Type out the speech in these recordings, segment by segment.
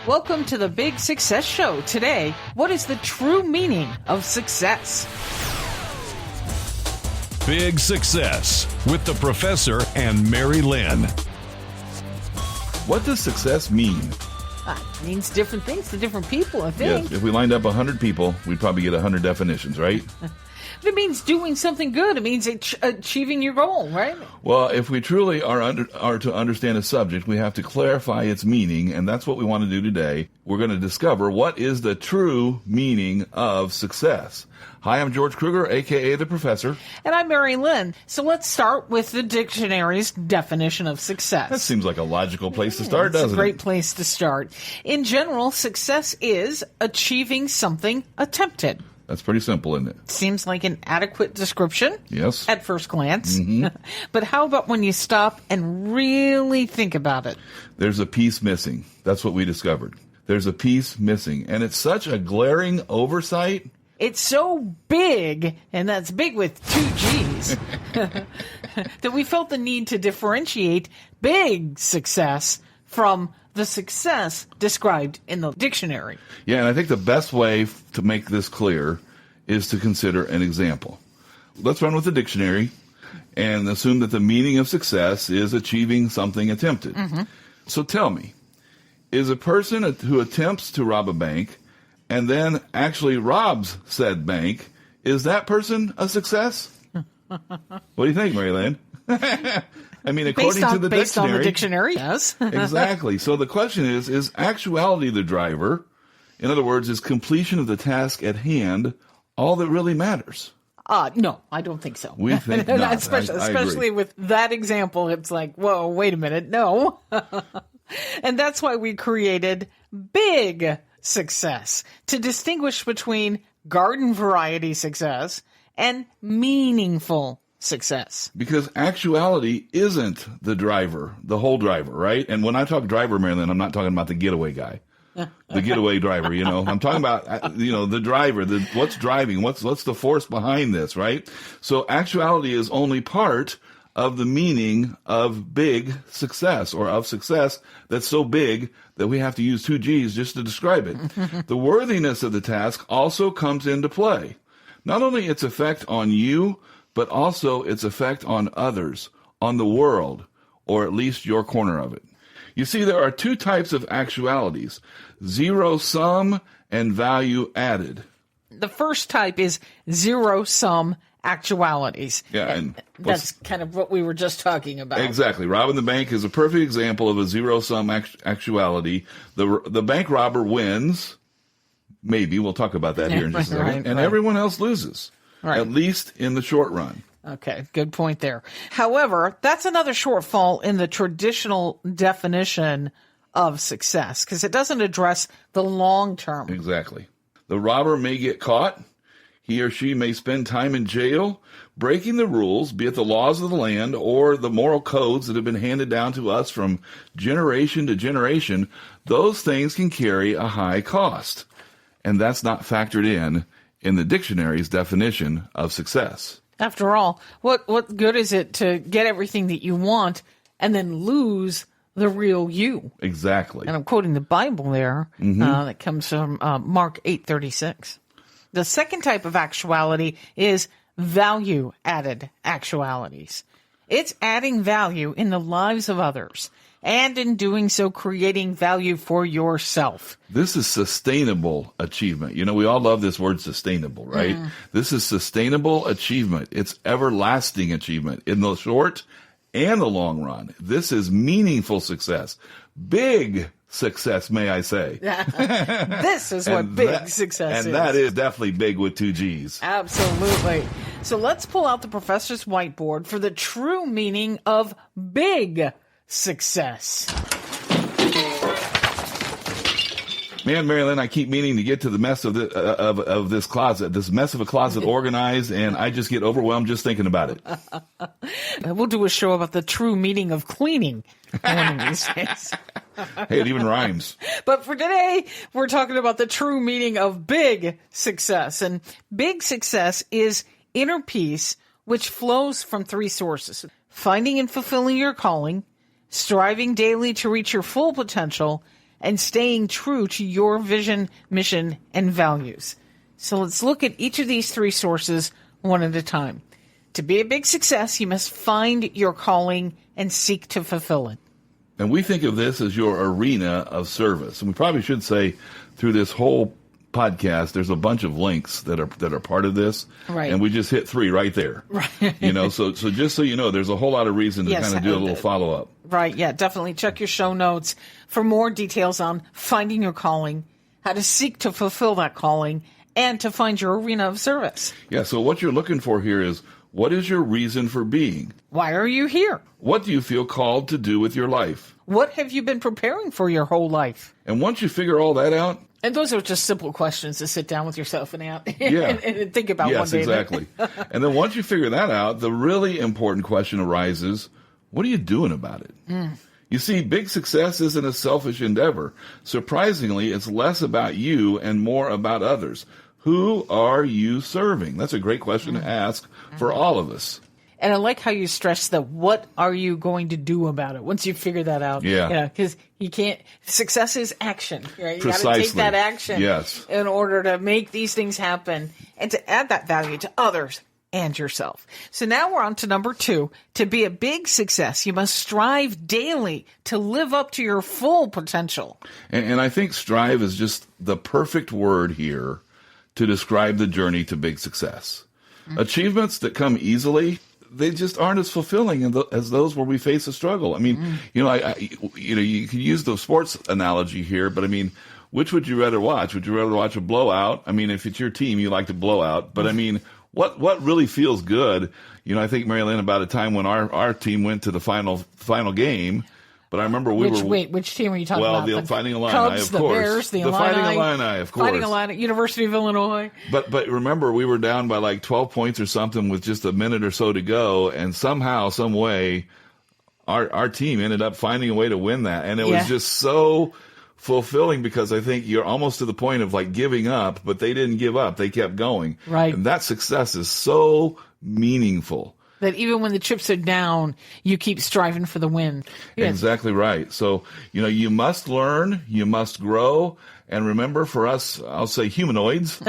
Welcome to the Big Success Show. Today, what is the true meaning of success? Big Success with the professor and Mary-Lynn. What does success mean? It means different things to different people, I think. Yes, if we lined up 100 people, we'd probably get 100 definitions, right? It means doing something good. It means achieving your goal, right? Well, if we truly are to understand a subject, we have to clarify its meaning, and that's what we want to do today. We're going to discover what is the true meaning of success. Hi, I'm George Kruger, a.k.a. the Professor. And I'm Mary-Lynn. So let's start with the dictionary's definition of success. That seems like a logical place to start, It's doesn't a great it? place to start. In general, success is achieving something attempted. That's pretty simple, isn't it? Seems like an adequate description. Yes. At first glance. But how about when you stop and really think about it? There's a piece missing. That's what we discovered. There's a piece missing. And it's such a glaring oversight. It's so big, and that's big with 2 G's, that we felt the need to differentiate big success from the success described in the dictionary. Yeah, and I think the best way to make this clear is to consider an example. Let's run with the dictionary and assume that the meaning of success is achieving something attempted. So tell me, is a person who attempts to rob a bank and then actually robs said bank, is that person a success? What do you think, Mary-Lynn? I mean, according to the dictionary. Based on the dictionary, yes. Exactly. So the question is actuality the driver? In other words, is completion of the task at hand all that really matters? No, I don't think so. We think not. Especially with that example, it's like, whoa, wait a minute, no. And that's why we created big success, to distinguish between garden variety success and meaningful success. Because actuality isn't the driver, the whole driver, right? And when I talk driver, Mary-Lynn, I'm not talking about the getaway guy, the getaway driver, you know. I'm talking about, the driver, what's driving, what's the force behind this, right? So actuality is only part of the meaning of big success, or of success that's so big that we have to use 2 G's just to describe it. The worthiness of the task also comes into play. Not only its effect on you, but also its effect on others, on the world, or at least your corner of it. You see, there are 2 types of actualities: zero sum and value added. The first type is zero sum actualities. Yeah, and that's kind of what we were just talking about. Exactly. Robbing the bank is a perfect example of a zero sum actuality. The bank robber wins. Maybe we'll talk about that here in just a second. And everyone else loses, at least in the short run. Okay, good point there. However, that's another shortfall in the traditional definition of success, because it doesn't address the long term. Exactly. The robber may get caught. He or she may spend time in jail, breaking the rules, be it the laws of the land or the moral codes that have been handed down to us from generation to generation. Those things can carry a high cost. And that's not factored in the dictionary's definition of success. After all, what good is it to get everything that you want and then lose the real you? Exactly. And I'm quoting the Bible there. That comes from Mark 8:36. The second type of actuality is value-added actualities. It's adding value in the lives of others, and in doing so, creating value for yourself. This is sustainable achievement. You know, we all love this word sustainable, right? This is sustainable achievement. It's everlasting achievement in the short and the long run. This is meaningful success. Big success, may I say. This is what success is. And that is definitely big with 2 G's. Absolutely. So let's pull out the professor's whiteboard for the true meaning of big success. Man, Mary-Lynn, I keep meaning to get to the mess of this closet, this mess of a closet organized, and I just get overwhelmed just thinking about it. We'll do a show about the true meaning of cleaning one of these days. Hey, it even rhymes. But for today, we're talking about the true meaning of big success. And big success is inner peace, which flows from 3 sources: finding and fulfilling your calling, striving daily to reach your full potential, and staying true to your vision, mission, and values. So let's look at each of these three sources one at a time. To be a big success, you must find your calling and seek to fulfill it. And we think of this as your arena of service. And we probably should say through this whole podcast, there's a bunch of links that are part of this. Right. And we just hit 3 right there. Right. So just so you know, there's a whole lot of reason to kind of do a little follow-up. Right. Yeah, definitely check your show notes for more details on finding your calling, how to seek to fulfill that calling, and to find your arena of service. Yeah, so what you're looking for here is, what is your reason for being? Why are you here? What do you feel called to do with your life? What have you been preparing for your whole life? And once you figure all that out... And those are just simple questions to sit down with yourself and and think about yes, one day. Yes, exactly. And then once you figure that out, the really important question arises, what are you doing about it? You see, big success isn't a selfish endeavor. Surprisingly, it's less about you and more about others. Who are you serving? That's a great question to ask for all of us. And I like how you stress the what are you going to do about it once you figure that out. Yeah. Because you can't, success is action, right? You Precisely. got to take that action Yes. in order to make these things happen and to add that value to others and yourself. So now we're on to number 2. To be a big success, you must strive daily to live up to your full potential. And I think strive is just the perfect word here to describe the journey to big success. Achievements that come easily, they just aren't as fulfilling as those where we face a struggle. I mean, you can use the sports analogy here, but I mean, which would you rather watch? Would you rather watch a blowout? I mean, if it's your team, you like to blow out. But I mean, what really feels good? I think, Mary-Lynn, about a time when our team went to the final game. But I remember which team are you talking about? Well, the Fighting Illini, Cubs, of course. The Bears, the Fighting Illini, of course. Fighting Illini, University of Illinois. But remember, we were down by like 12 points or something with just a minute or so to go, and somehow, some way, our team ended up finding a way to win that, and it was just so fulfilling because I think you're almost to the point of like giving up, but they didn't give up; they kept going. Right, and that success is so meaningful. That even when the chips are down, you keep striving for the win. Yes. Exactly right. So, you must learn, you must grow, and remember for us, I'll say humanoids,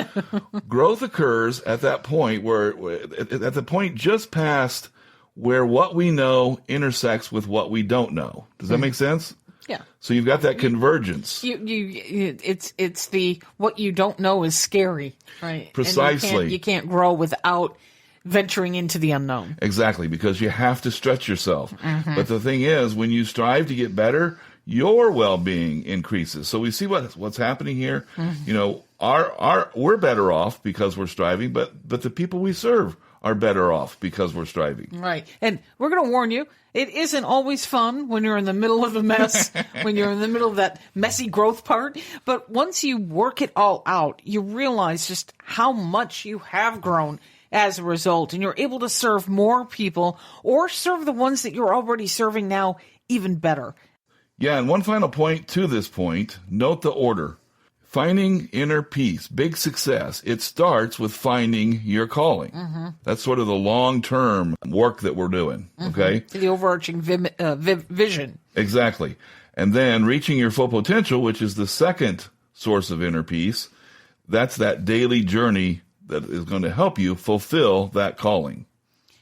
growth occurs at that point at the point just past where what we know intersects with what we don't know. Does that make sense? Yeah. So you've got that convergence. It's the what you don't know is scary, right? Precisely. And you can't grow without venturing into the unknown. Exactly, because you have to stretch yourself. But the thing is, when you strive to get better, your well-being increases. So we see what's happening here. We're better off because we're striving, but the people we serve are better off because we're striving. Right. And we're going to warn you, it isn't always fun when you're in the middle of a mess, when you're in the middle of that messy growth part. But once you work it all out, you realize just how much you have grown as a result, and you're able to serve more people or serve the ones that you're already serving now even better. Yeah, and one final point to this point, note the order. Finding inner peace, big success, it starts with finding your calling. That's sort of the long-term work that we're doing, okay? The overarching vision. Exactly. And then reaching your full potential, which is the second source of inner peace, that's that daily journey that is going to help you fulfill that calling.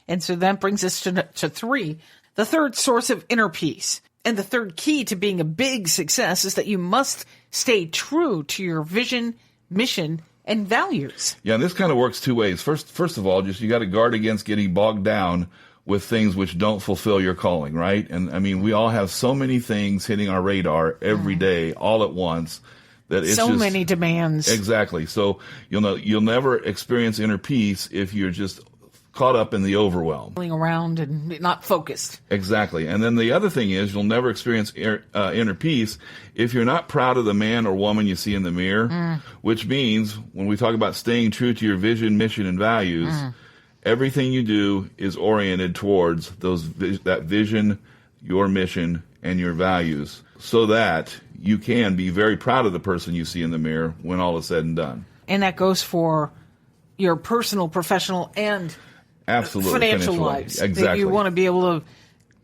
And so that brings us to 3, the third source of inner peace. And the third key to being a big success is that you must stay true to your vision, mission, and values. Yeah, and this kind of works 2 ways. First of all, just you got to guard against getting bogged down with things which don't fulfill your calling, right? And I mean, we all have so many things hitting our radar every day, all at once. That it's so many demands. Exactly. So you'll never experience inner peace if you're just caught up in the overwhelm. Around and not focused. Exactly. And then the other thing is you'll never experience inner peace if you're not proud of the man or woman you see in the mirror, which means when we talk about staying true to your vision, mission, and values, everything you do is oriented towards that vision, your mission, and your values so that you can be very proud of the person you see in the mirror when all is said and done. And that goes for your personal, professional, and absolutely financial lives. Exactly. That you want to be able to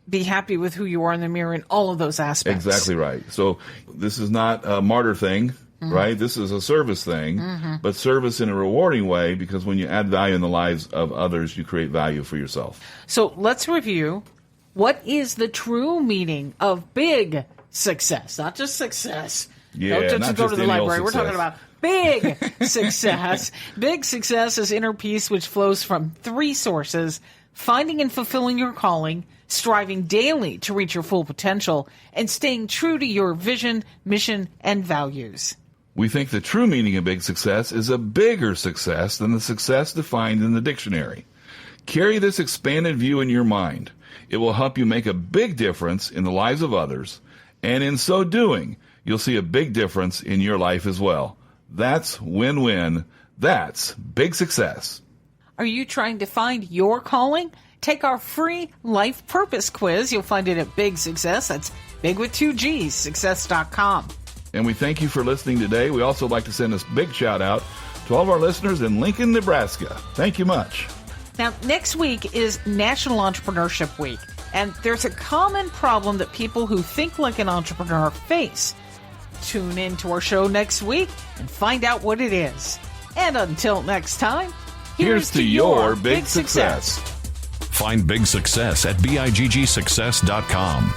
be happy with who you are in the mirror in all of those aspects. Exactly right. So this is not a martyr thing, right? This is a service thing, but service in a rewarding way, because when you add value in the lives of others, you create value for yourself. So let's review. What is the true meaning of big success? Not just success. Yeah, Don't not just go just to the any old library. We're talking success. about big success. Big success is inner peace, which flows from three sources: finding and fulfilling your calling, striving daily to reach your full potential, and staying true to your vision, mission, and values. We think the true meaning of big success is a bigger success than the success defined in the dictionary. Carry this expanded view in your mind. It will help you make a big difference in the lives of others, and in so doing, you'll see a big difference in your life as well. That's win-win. That's big success. Are you trying to find your calling? Take our free life purpose quiz. You'll find it at Big Success. That's big with 2 G's, success.com. And we thank you for listening today. We also like to send a big shout out to all of our listeners in Lincoln, Nebraska. Thank you much. Now, next week is National Entrepreneurship Week, and there's a common problem that people who think like an entrepreneur face. Tune in to our show next week and find out what it is. And until next time, here's to your big success. Find big success at biggsuccess.com.